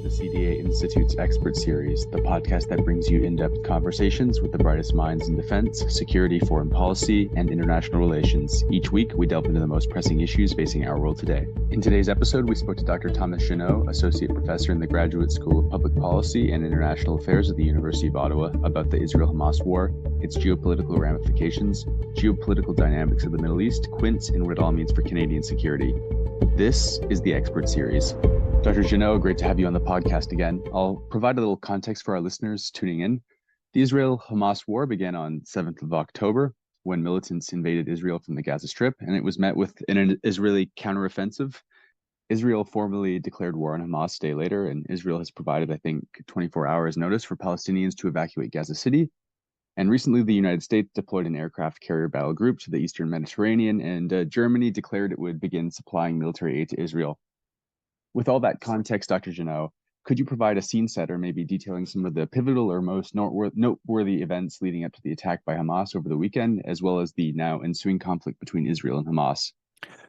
the CDA Institute's Expert Series, the podcast that brings you in-depth conversations with the brightest minds in defense, security, foreign policy, and international relations. Each week, we delve into the most pressing issues facing our world today. In today's episode, we spoke to Dr. Thomas Juneau, Associate Professor in the Graduate School of Public Policy and International Affairs at the University of Ottawa, about the Israel-Hamas war, its geopolitical ramifications, geopolitical dynamics of the Middle East, Quint, and what it all means for Canadian security. This is the Expert Series. Dr. Juneau, great to have you on the podcast again. I'll provide a little context for our listeners tuning in. The Israel-Hamas war began on 7th of October when militants invaded Israel from the Gaza Strip, and it was met with an Israeli counteroffensive. Israel formally declared war on Hamas a day later, and Israel has provided, 24 hours notice for Palestinians to evacuate Gaza City. And recently, the United States deployed an aircraft carrier battle group to the Eastern Mediterranean, and Germany declared it would begin supplying military aid to Israel. With all that context, Dr. Juneau, could you provide a scene setter, maybe detailing some of the pivotal or most noteworthy events leading up to the attack by Hamas over the weekend, as well as the now ensuing conflict between Israel and Hamas?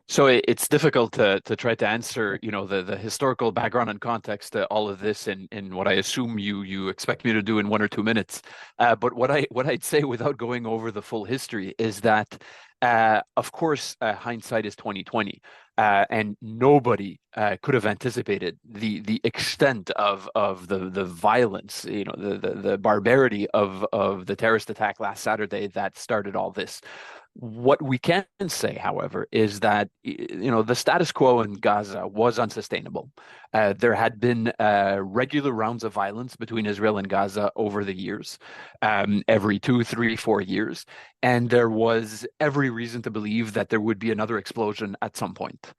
So it's difficult to try to answer, the historical background and context to all of this in what I assume you expect me to do in 1 or 2 minutes. But what I'd say without going over the full history is that, of course, hindsight is 2020, and nobody could have anticipated the extent of the violence, the barbarity of the terrorist attack last Saturday that started all this. What we can say, however, is that the status quo in Gaza was unsustainable. There had been regular rounds of violence between Israel and Gaza over the years, every 2, 3, 4 years, and there was every reason to believe that there would be another explosion at some point.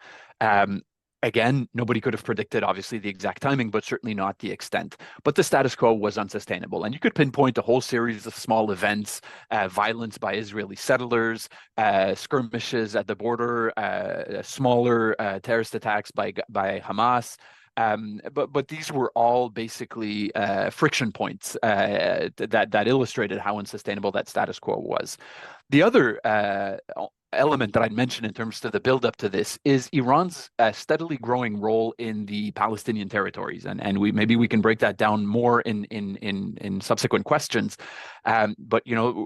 Again, nobody could have predicted, obviously, the exact timing, but certainly not the extent. But the status quo was unsustainable. And you could pinpoint a whole series of small events, violence by Israeli settlers, skirmishes at the border, smaller terrorist attacks by Hamas. But these were all basically friction points that illustrated how unsustainable that status quo was. The other element that I'd mention in terms of the buildup to this is Iran's steadily growing role in the Palestinian territories, and we can break that down more in subsequent questions. But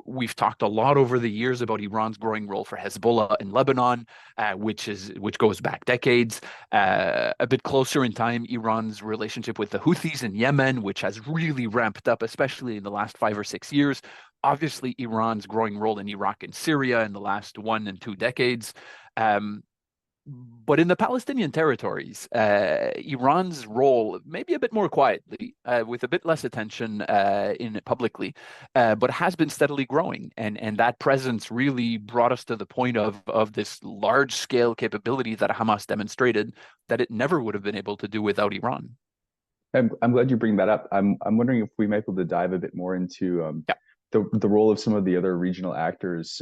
we've talked a lot over the years about Iran's growing role for Hezbollah in Lebanon, which goes back decades. A bit closer in time, Iran's relationship with the Houthis in Yemen, which has really ramped up, especially in the last 5 or 6 years. Obviously, Iran's growing role in Iraq and Syria in the last 1 and 2 decades. But in the Palestinian territories, Iran's role may be a bit more quietly, with a bit less attention in it publicly, but has been steadily growing. And that presence really brought us to the point of this large-scale capability that Hamas demonstrated that it never would have been able to do without Iran. I'm glad you bring that up. I'm wondering if we might be able to dive a bit more into the role of some of the other regional actors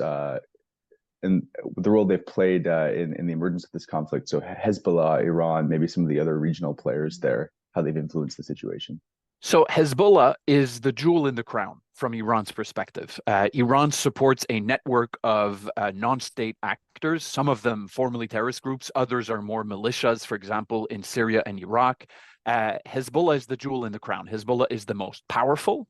and the role they've played in the emergence of this conflict. So Hezbollah, Iran, maybe some of the other regional players there, how they've influenced the situation. So Hezbollah is the jewel in the crown from Iran's perspective. Iran supports a network of non-state actors, some of them formerly terrorist groups, others are more militias, for example, in Syria and Iraq. Hezbollah is the jewel in the crown. Hezbollah is the most powerful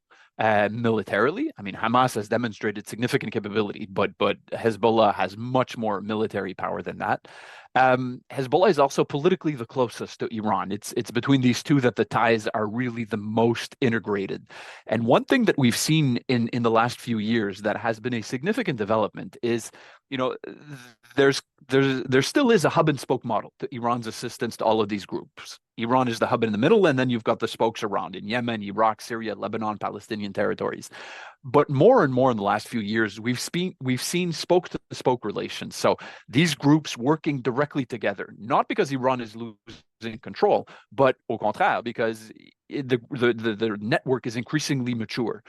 militarily. I mean, Hamas has demonstrated significant capability, but Hezbollah has much more military power than that. Hezbollah is also politically the closest to Iran. It's between these two that the ties are really the most integrated. And one thing that we've seen in the last few years that has been a significant development is, there still is a hub and spoke model to Iran's assistance to all of these groups. Iran is the hub in the middle, and then you've got the spokes around in Yemen, Iraq, Syria, Lebanon, Palestinian territories. But more and more in the last few years, we've seen spoke-to-spoke relations. So these groups working directly together, not because Iran is losing control, but au contraire, because the network is increasingly mature.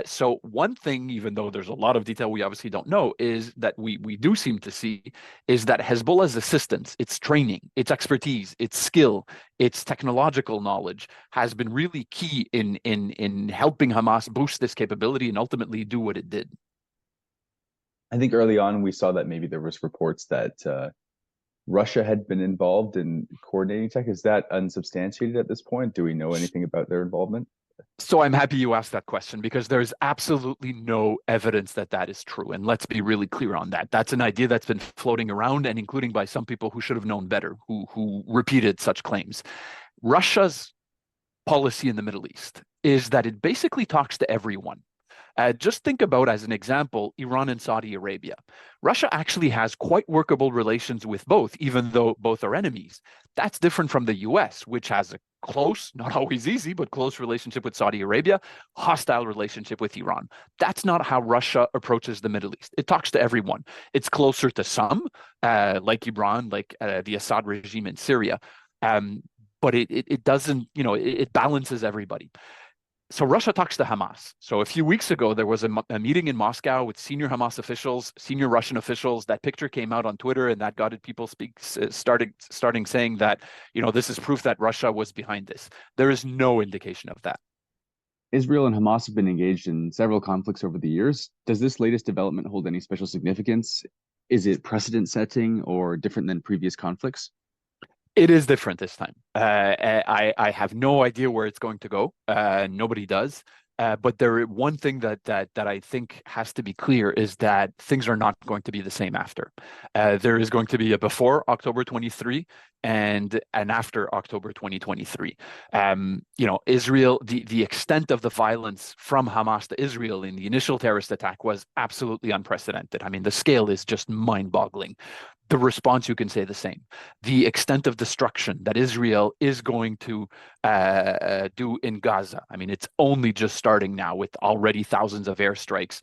So one thing, even though there's a lot of detail we obviously don't know, is that we do seem to see is that Hezbollah's assistance, its training, its expertise, its skill, its technological knowledge has been really key in helping Hamas boost this capability and ultimately do what it did. I think early on we saw that maybe there was reports that Russia had been involved in coordinating tech. Is that unsubstantiated at this point? Do we know anything about their involvement? So I'm happy you asked that question because there's absolutely no evidence that that is true. And let's be really clear on that. That's an idea that's been floating around and including by some people who should have known better, who repeated such claims. Russia's policy in the Middle East is that it basically talks to everyone. Just think about, as an example, Iran and Saudi Arabia. Russia actually has quite workable relations with both, even though both are enemies. That's different from the US, which has a close, not always easy, but close relationship with Saudi Arabia, hostile relationship with Iran. That's not how Russia approaches the Middle East. It talks to everyone. It's closer to some, like Iran, like the Assad regime in Syria. But it doesn't, it balances everybody. So Russia talks to Hamas. So a few weeks ago, there was a meeting in Moscow with senior Hamas officials, senior Russian officials. That picture came out on Twitter, and that got people starting saying that, this is proof that Russia was behind this. There is no indication of that. Israel and Hamas have been engaged in several conflicts over the years. Does this latest development hold any special significance? Is it precedent setting or different than previous conflicts? It is different this time. I have no idea where it's going to go. Nobody does. But one thing that I think has to be clear is that things are not going to be the same after. There is going to be a before October 23 and an after October 2023. Israel, the extent of the violence from Hamas to Israel in the initial terrorist attack was absolutely unprecedented. I mean, the scale is just mind-boggling. The response, you can say the same. The extent of destruction that Israel is going to do in Gaza. I mean, it's only just starting now with already thousands of airstrikes,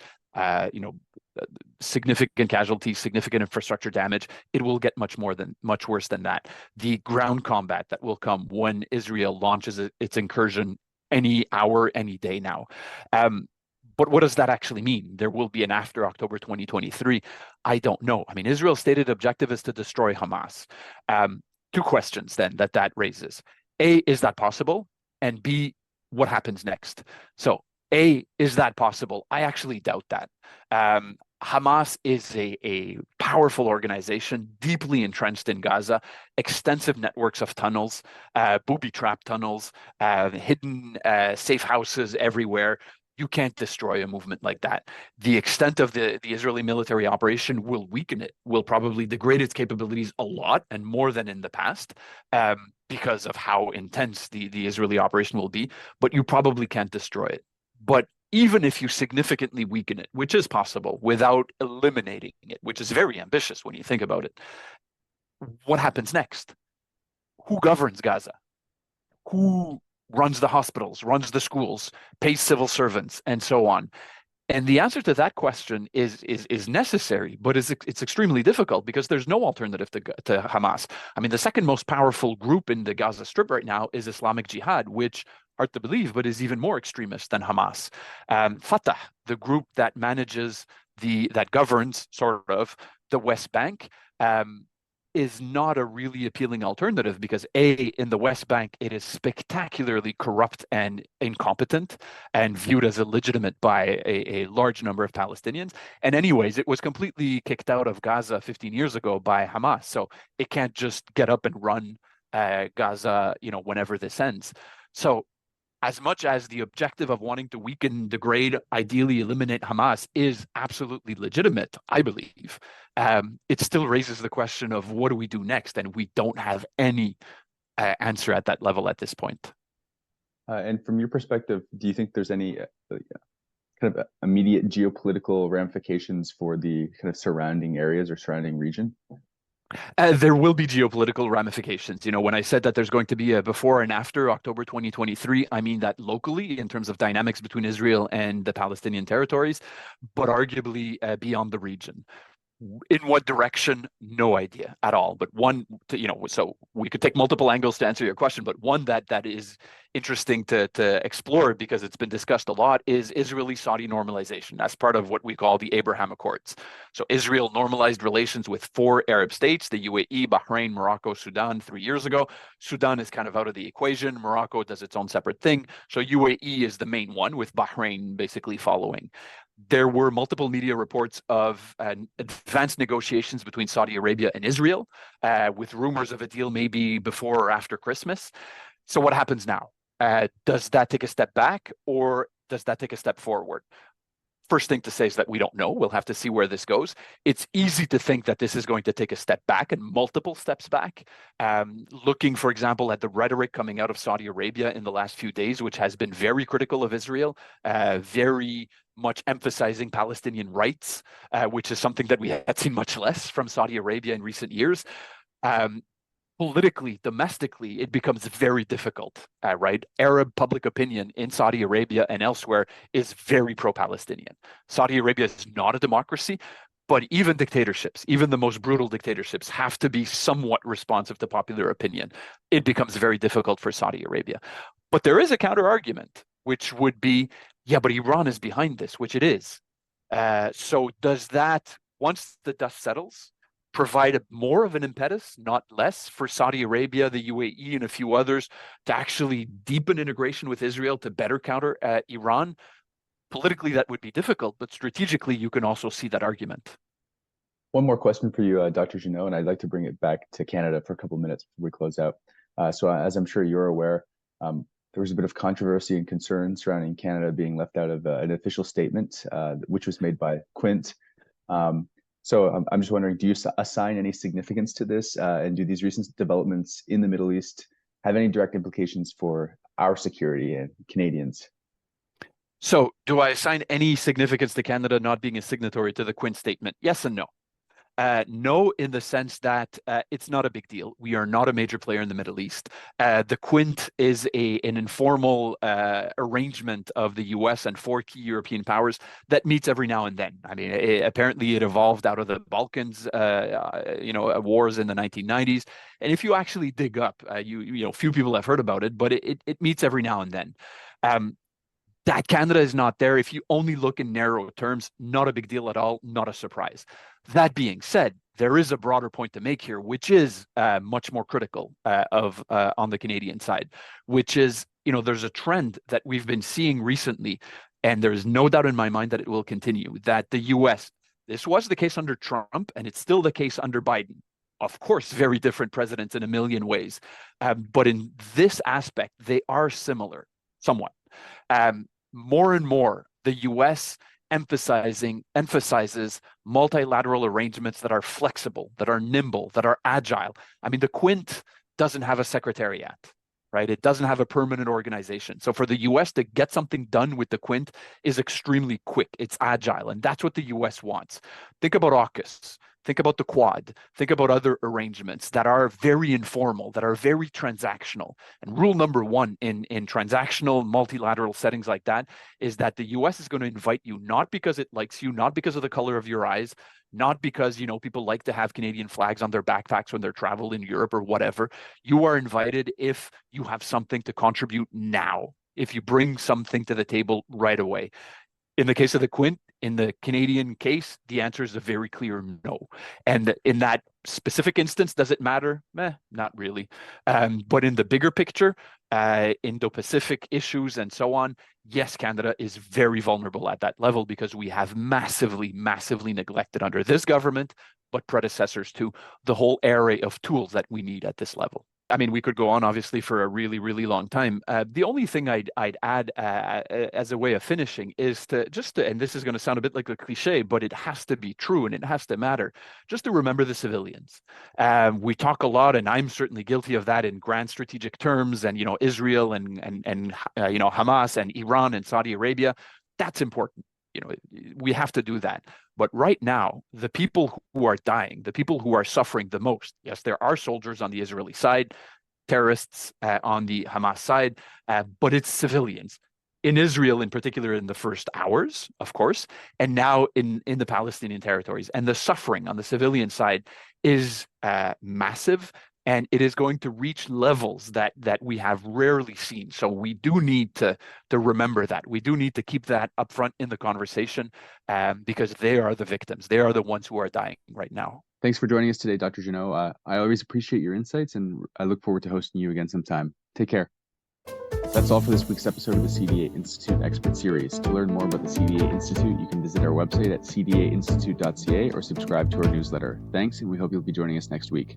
significant casualties, significant infrastructure damage. It will get much worse than that. The ground combat that will come when Israel launches its incursion any hour, any day now. But what does that actually mean? There will be an after October 2023. I don't know. I mean, Israel's stated objective is to destroy Hamas. Two questions then that raises. A, is that possible? And B, what happens next? So A, is that possible? I actually doubt that. Hamas is a powerful organization, deeply entrenched in Gaza, extensive networks of tunnels, booby trap tunnels, hidden safe houses everywhere. You can't destroy a movement like that. The extent of the Israeli military operation will weaken it, will probably degrade its capabilities a lot and more than in the past because of how intense the Israeli operation will be, but you probably can't destroy it. But even if you significantly weaken it, which is possible without eliminating it, which is very ambitious when you think about it, what happens next? Who governs Gaza? Who runs the hospitals, runs the schools, pays civil servants, and so on? And the answer to that question is necessary, but it's extremely difficult because there's no alternative to Hamas. I mean, the second most powerful group in the Gaza Strip right now is Islamic Jihad, which, hard to believe, but is even more extremist than Hamas. Fatah, the group that governs sort of the West Bank, is not a really appealing alternative because in the West Bank, it is spectacularly corrupt and incompetent and viewed as illegitimate by a large number of Palestinians. And anyways, it was completely kicked out of Gaza 15 years ago by Hamas. So it can't just get up and run Gaza, whenever this ends. So as much as the objective of wanting to weaken, degrade, ideally eliminate Hamas is absolutely legitimate, I believe, it still raises the question of what do we do next? And we don't have any answer at that level at this point. And from your perspective, do you think there's any kind of immediate geopolitical ramifications for the kind of surrounding areas or surrounding region? There will be geopolitical ramifications. When I said that there's going to be a before and after October 2023, I mean that locally in terms of dynamics between Israel and the Palestinian territories, but arguably beyond the region. In what direction? No idea at all. But so we could take multiple angles to answer your question, but one that is interesting to explore because it's been discussed a lot is Israeli-Saudi normalization as part of what we call the Abraham Accords. So Israel normalized relations with 4 Arab states, the UAE, Bahrain, Morocco, Sudan 3 years ago. Sudan is kind of out of the equation. Morocco does its own separate thing. So UAE is the main one with Bahrain basically following. There were multiple media reports of advanced negotiations between Saudi Arabia and Israel, with rumors of a deal maybe before or after Christmas. So what happens now? Does that take a step back, or does that take a step forward? First thing to say is that we don't know. We'll have to see where this goes. It's easy to think that this is going to take a step back and multiple steps back. Looking, for example, at the rhetoric coming out of Saudi Arabia in the last few days, which has been very critical of Israel, very much emphasizing Palestinian rights, which is something that we had seen much less from Saudi Arabia in recent years. Politically, domestically, it becomes very difficult, right? Arab public opinion in Saudi Arabia and elsewhere is very pro-Palestinian. Saudi Arabia is not a democracy, but even dictatorships, even the most brutal dictatorships, have to be somewhat responsive to popular opinion. It becomes very difficult for Saudi Arabia. But there is a counter argument, which would be, yeah, but Iran is behind this, which it is. So does that, once the dust settles, provide more of an impetus, not less, for Saudi Arabia, the UAE, and a few others to actually deepen integration with Israel to better counter Iran? Politically, that would be difficult, but strategically, you can also see that argument. One more question for you, Dr. Juneau, and I'd like to bring it back to Canada for a couple of minutes before we close out. So as I'm sure you're aware, there was a bit of controversy and concern surrounding Canada being left out of an official statement, which was made by Quint. So I'm just wondering, do you assign any significance to this? And do these recent developments in the Middle East have any direct implications for our security and Canadians? So do I assign any significance to Canada not being a signatory to the Quint statement? Yes and no. No, in the sense that it's not a big deal. We are not a major player in the Middle East. The Quint is an informal arrangement of the US and four key European powers that meets every now and then. I mean, apparently it evolved out of the Balkans, wars in the 1990s. And if you actually dig up, few people have heard about it, but it meets every now and then. That Canada is not there, if you only look in narrow terms, not a big deal at all, not a surprise. That being said, there is a broader point to make here, which is much more critical on the Canadian side, which is, there's a trend that we've been seeing recently, and there's no doubt in my mind that it will continue, that the US, this was the case under Trump, and it's still the case under Biden. Of course, very different presidents in a million ways. But in this aspect, they are similar, somewhat. More and more, the US emphasizes multilateral arrangements that are flexible, that are nimble, that are agile. I mean, the Quint doesn't have a secretariat, right? It doesn't have a permanent organization. So for the US to get something done with the Quint is extremely quick. It's agile, and that's what the US wants. Think about AUKUS. Think about the Quad. Think about other arrangements that are very informal, that are very transactional. And rule number one in transactional multilateral settings like that is that the US is going to invite you not because it likes you, not because of the color of your eyes, not because, people like to have Canadian flags on their backpacks when they're traveling in Europe or whatever. You are invited if you have something to contribute now, if you bring something to the table right away. In the case of the Quint, in the Canadian case, the answer is a very clear no. And in that specific instance, does it matter? Not really. But in the bigger picture, Indo-Pacific issues and so on, yes, Canada is very vulnerable at that level because we have massively, massively neglected under this government, but predecessors too, the whole array of tools that we need at this level. I mean, we could go on, obviously, for a really, really long time. The only thing I'd add as a way of finishing is and this is going to sound a bit like a cliche, but it has to be true and it has to matter, just to remember the civilians. We talk a lot, and I'm certainly guilty of that in grand strategic terms, and, Israel and Hamas and Iran and Saudi Arabia. That's important. We have to do that. But right now, the people who are dying, the people who are suffering the most, yes, there are soldiers on the Israeli side, terrorists on the Hamas side, but it's civilians. In Israel, in particular, in the first hours, of course, and now in the Palestinian territories. And the suffering on the civilian side is massive. And it is going to reach levels that we have rarely seen. So we do need to remember that. We do need to keep that up front in the conversation because they are the victims. They are the ones who are dying right now. Thanks for joining us today, Dr. Juneau. I always appreciate your insights, and I look forward to hosting you again sometime. Take care. That's all for this week's episode of the CDA Institute Expert Series. To learn more about the CDA Institute, you can visit our website at cdainstitute.ca or subscribe to our newsletter. Thanks, and we hope you'll be joining us next week.